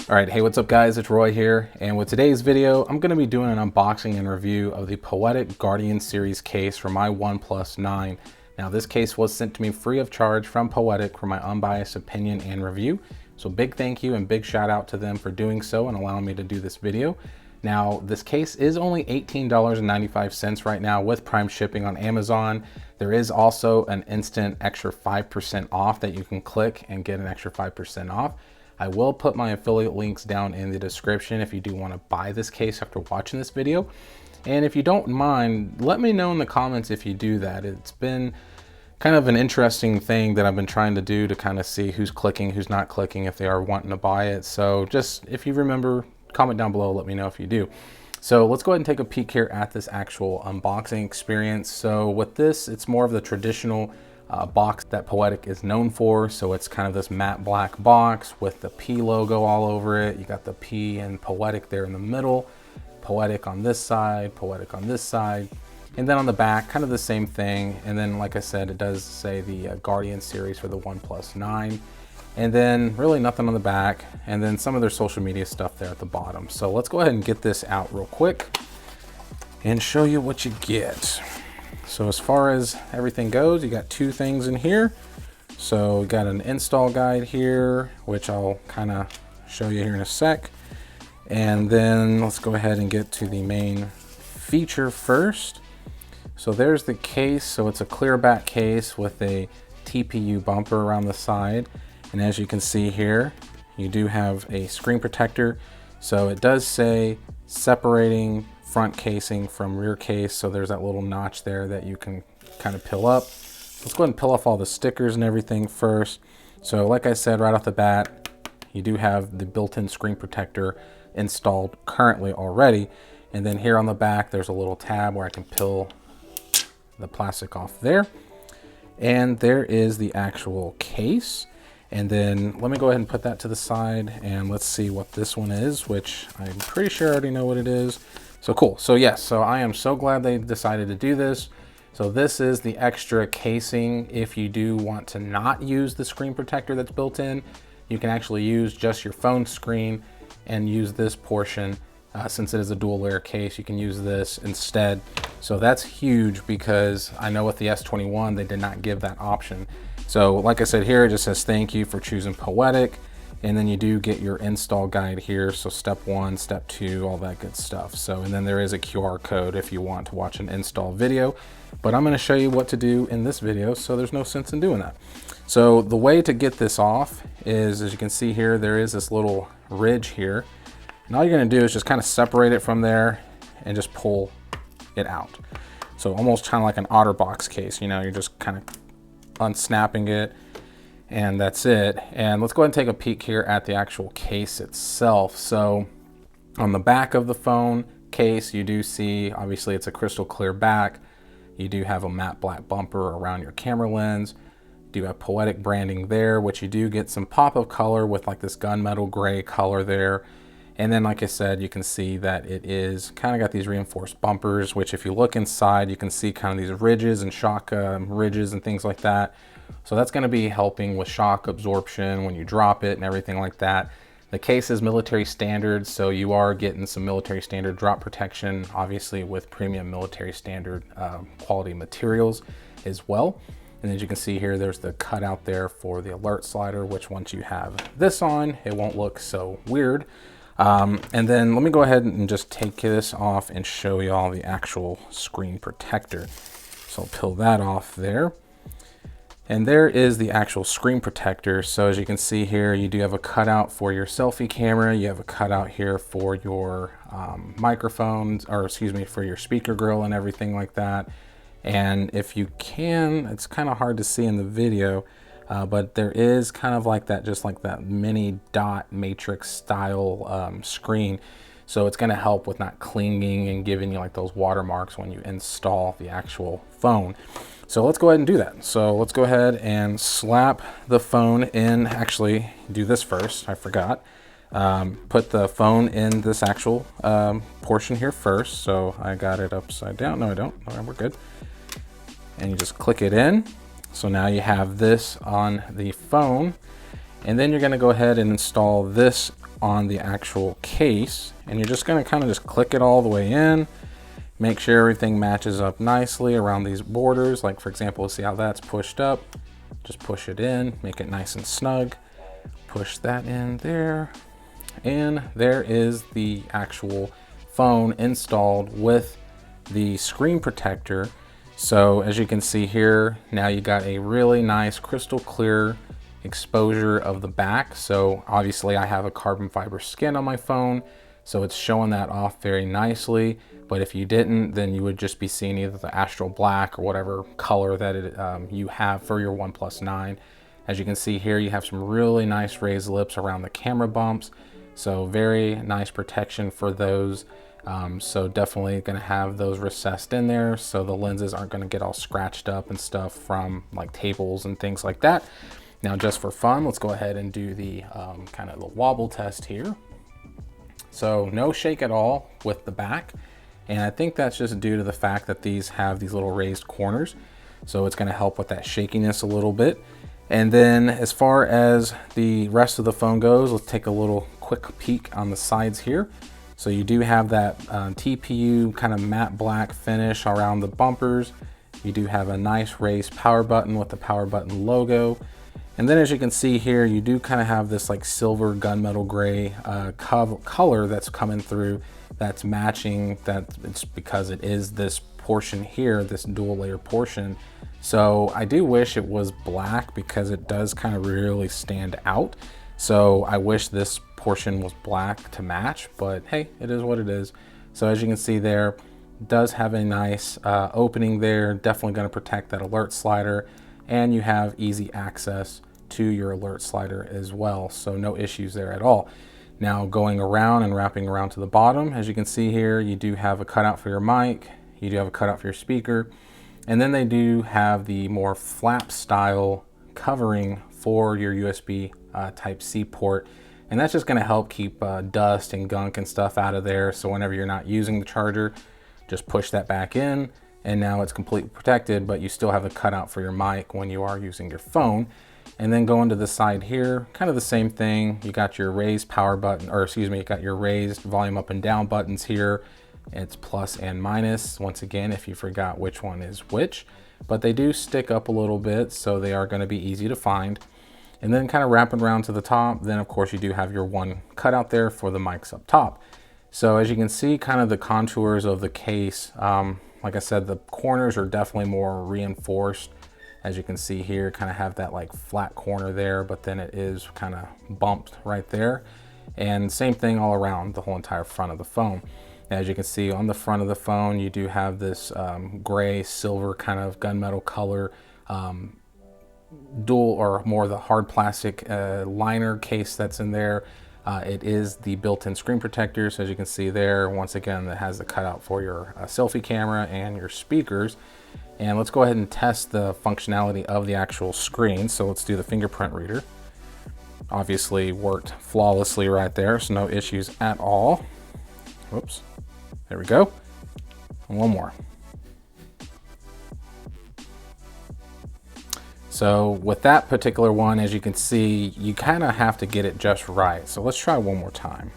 All right, hey, what's up guys? It's Roy here, and with today's video, I'm going to be doing an unboxing and review of the Poetic Guardian Series case for my OnePlus 9. Now, this case was sent to me free of charge from Poetic for my unbiased opinion and review. So big thank you and big shout out to them for doing so and allowing me to do this video. Now, this case is only $18.95 right now with Prime shipping on Amazon. There is also an instant extra 5% off that you can click and get an extra 5% off. I will put my affiliate links down in the description if you do want to buy this case after watching this video. And if you don't mind, let me know in the comments if you do that. It's been kind of an interesting thing that I've been trying to do to kind of see who's clicking, who's not clicking, if they are wanting to buy it. So just if you remember, comment down below, let me know if you do. So let's go ahead and take a peek here at this actual unboxing experience. So with this, it's more of the traditional box that Poetic is known for. So it's kind of this matte black box with the P logo all over it. You got the P and Poetic there in the middle, Poetic on this side, Poetic on this side. And then on the back, kind of the same thing. And then, like I said, it does say the Guardian series for the OnePlus 9. And then really nothing on the back. And then some of their social media stuff there at the bottom. So let's go ahead and get this out real quick and show you what you get. So as far as everything goes, you got two things in here. So we got an install guide here, which I'll kind of show you here in a sec. And then let's go ahead and get to the main feature first. So there's the case. So it's a clear back case with a TPU bumper around the side. And as you can see here, you do have a screen protector. So it does say separating front casing from rear case. So there's that little notch there that you can kind of peel up. Let's go ahead and peel off all the stickers and everything first. So like I said, right off the bat, you do have the built-in screen protector installed currently already. And then here on the back, there's a little tab where I can peel the plastic off there. And there is the actual case. And then let me go ahead and put that to the side and let's see what this one is, which I'm pretty sure I already know what it is. So cool. So yes, so I am so glad they decided to do this. So this is the extra casing. If you do want to not use the screen protector that's built in, you can actually use just your phone screen and use this portion. Since it is a dual layer case, you can use this instead. So that's huge because I know with the S21, they did not give that option. So like I said here, it just says thank you for choosing Poetic. And then you do get your install guide here. So step 1, step 2, all that good stuff. So, and then there is a QR code if you want to watch an install video, but I'm going to show you what to do in this video. So there's no sense in doing that. So the way to get this off is, as you can see here, there is this little ridge here. And all you're going to do is just kind of separate it from there and just pull it out. So almost kind of like an OtterBox case, you know, you're just kind of unsnapping it. And that's it. And let's go ahead and take a peek here at the actual case itself. So on the back of the phone case, you do see, obviously it's a crystal clear back. You do have a matte black bumper around your camera lens. You do have Poetic branding there, which you do get some pop of color with like this gunmetal gray color there. And then, like I said, you can see that it is kind of got these reinforced bumpers, which if you look inside, you can see kind of these ridges and shock ridges and things like that. So that's going to be helping with shock absorption when you drop it and everything like that. The case is military standard, so you are getting some military standard drop protection, obviously with premium military standard quality materials as well. And as you can see here, there's the cutout there for the alert slider, which once you have this on, it won't look so weird. And then let me go ahead and just take this off and show you all the actual screen protector. So I'll peel that off there. And there is the actual screen protector. So as you can see here, you do have a cutout for your selfie camera. You have a cutout here for your microphones, or excuse me, for your speaker grill and everything like that. And if you can, it's kind of hard to see in the video, but there is kind of like that, just like that mini dot matrix style screen. So it's going to help with not clinging and giving you like those watermarks when you install the actual phone. So let's go ahead and do that. So let's go ahead and slap the phone in. Actually, do this first. I forgot. Put the phone in this actual portion here first. So I got it upside down. No, I don't. All right, we're good. And you just click it in. So now you have this on the phone. And then you're going to go ahead and install this on the actual case, and you're just going to kind of just click it all the way in. Make sure everything matches up nicely around these borders. Like for example, see how that's pushed up? Just push it in, make it nice and snug. Push that in there. And there is the actual phone installed with the screen protector. So as you can see here, now you got a really nice crystal clear exposure of the back. So obviously I have a carbon fiber skin on my phone, so it's showing that off very nicely. But if you didn't, then you would just be seeing either the astral black or whatever color that you have for your OnePlus 9. As you can see here, you have some really nice raised lips around the camera bumps. So very nice protection for those. So definitely going to have those recessed in there so the lenses aren't going to get all scratched up and stuff from like tables and things like that. Now just for fun, let's go ahead and do the kind of the wobble test here. So no shake at all with the back. And I think that's just due to the fact that these have these little raised corners. So it's going to help with that shakiness a little bit. And then as far as the rest of the phone goes, let's take a little quick peek on the sides here. So you do have that TPU kind of matte black finish around the bumpers. You do have a nice raised power button with the power button logo. And then as you can see here, you do kind of have this like silver gunmetal gray color that's coming through that's matching. That it's because it is this portion here, this dual layer portion. So I do wish it was black because it does kind of really stand out. So I wish this portion was black to match, but hey, it is what it is. So as you can see there, it does have a nice opening there, definitely going to protect that alert slider, and you have easy access to your alert slider as well. So no issues there at all. Now going around and wrapping around to the bottom, as you can see here, you do have a cutout for your mic, you do have a cutout for your speaker, and then they do have the more flap style covering for your USB Type-C port. And that's just going to help keep dust and gunk and stuff out of there. So whenever you're not using the charger, just push that back in and now it's completely protected, but you still have a cutout for your mic when you are using your phone. And then going to the side here, kind of the same thing. You got your raised power button, or excuse me, you got your raised volume up and down buttons here. It's plus and minus, once again, if you forgot which one is which, but they do stick up a little bit, so they are going to be easy to find. And then kind of wrapping around to the top, then of course you do have your one cutout there for the mics up top. So as you can see, kind of the contours of the case, like I said, the corners are definitely more reinforced. As you can see here, kind of have that like flat corner there, but then it is kind of bumped right there. And same thing all around the whole entire front of the phone. As you can see on the front of the phone, you do have this gray silver kind of gunmetal color dual or more the hard plastic liner case that's in there. It is the built-in screen protector. So as you can see there, once again, that has the cutout for your selfie camera and your speakers. And let's go ahead and test the functionality of the actual screen. So let's do the fingerprint reader. Obviously worked flawlessly right there, so no issues at all. Whoops, there we go. And one more. So with that particular one, as you can see, you kind of have to get it just right. So let's try one more time.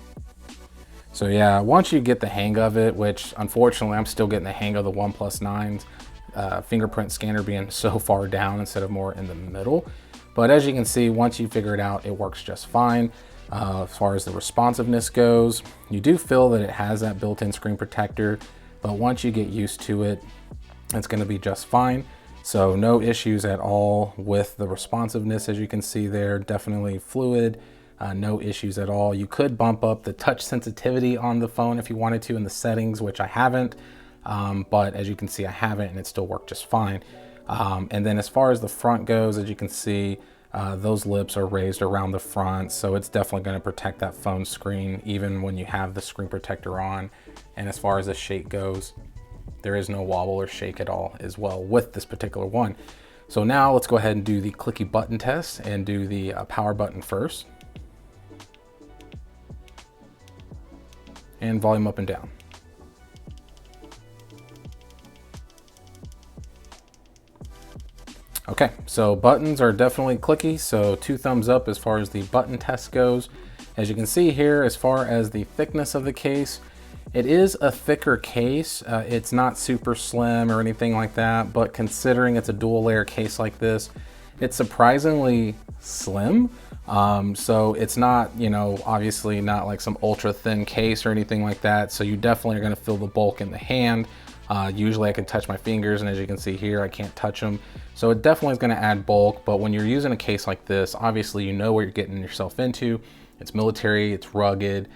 So yeah, once you get the hang of it, which unfortunately I'm still getting the hang of the OnePlus 9's fingerprint scanner being so far down instead of more in the middle. But as you can see, once you figure it out, it works just fine. As far as the responsiveness goes, you do feel that it has that built-in screen protector, but once you get used to it, it's going to be just fine. So no issues at all with the responsiveness. As you can see there, definitely fluid, no issues at all. You could bump up the touch sensitivity on the phone if you wanted to in the settings, which I haven't, but as you can see, I haven't, and it still worked just fine. And then as far as the front goes, as you can see, those lips are raised around the front, so it's definitely going to protect that phone screen even when you have the screen protector on. And as far as the shake goes, there is no wobble or shake at all as well with this particular one. So now let's go ahead and do the clicky button test and do the power button first. And volume up and down. Okay, so buttons are definitely clicky, so 2 thumbs up as far as the button test goes. As you can see here, as far as the thickness of the case, it is a thicker case. It's not super slim or anything like that, but considering it's a dual layer case like this, it's surprisingly slim. So it's not, you know, obviously not like some ultra thin case or anything like that. So you definitely are going to feel the bulk in the hand. Usually I can touch my fingers, and as you can see here, I can't touch them. So it definitely is going to add bulk. But when you're using a case like this, obviously you know what you're getting yourself into. It's military, it's rugged.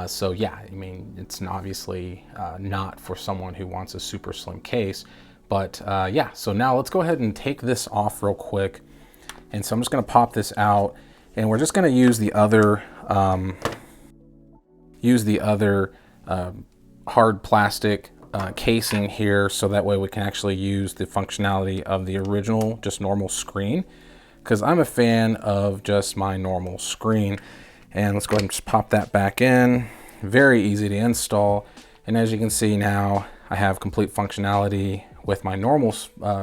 So yeah, I mean, it's obviously not for someone who wants a super slim case. But yeah, so now let's go ahead and take this off real quick. And so I'm just going to pop this out, and we're just going to use the other hard plastic casing here, so that way we can actually use the functionality of the original, just normal screen, because I'm a fan of just my normal screen. And let's go ahead and just pop that back in. Very easy to install. And as you can see now, I have complete functionality with my normal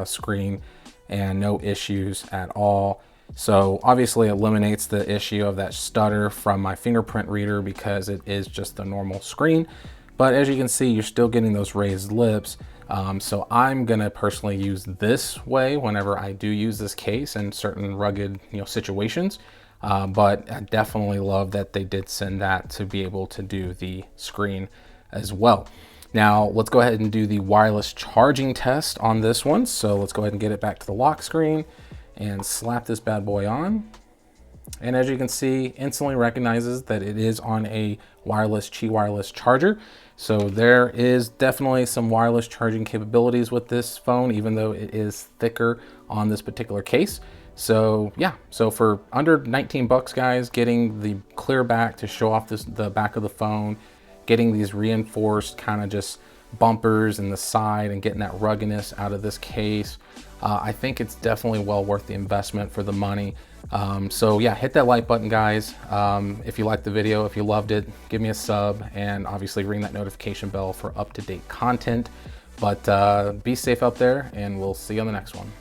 screen and no issues at all. So obviously it eliminates the issue of that stutter from my fingerprint reader because it is just the normal screen. But as you can see, you're still getting those raised lips. So I'm gonna personally use this way whenever I do use this case in certain rugged, you know, situations. But I definitely love that they did send that to be able to do the screen as well. Now let's go ahead and do the wireless charging test on this one. So let's go ahead and get it back to the lock screen and slap this bad boy on. And as you can see, instantly recognizes that it is on a wireless Qi wireless charger. So there is definitely some wireless charging capabilities with this phone, even though it is thicker on this particular case. So yeah, so for under 19 bucks, guys, getting the clear back to show off the back of the phone, getting these reinforced kind of just bumpers in the side and getting that ruggedness out of this case, I think it's definitely well worth the investment for the money. So yeah, hit that like button, guys. If you liked the video, if you loved it, give me a sub, and obviously ring that notification bell for up-to-date content. But be safe out there, and we'll see you on the next one.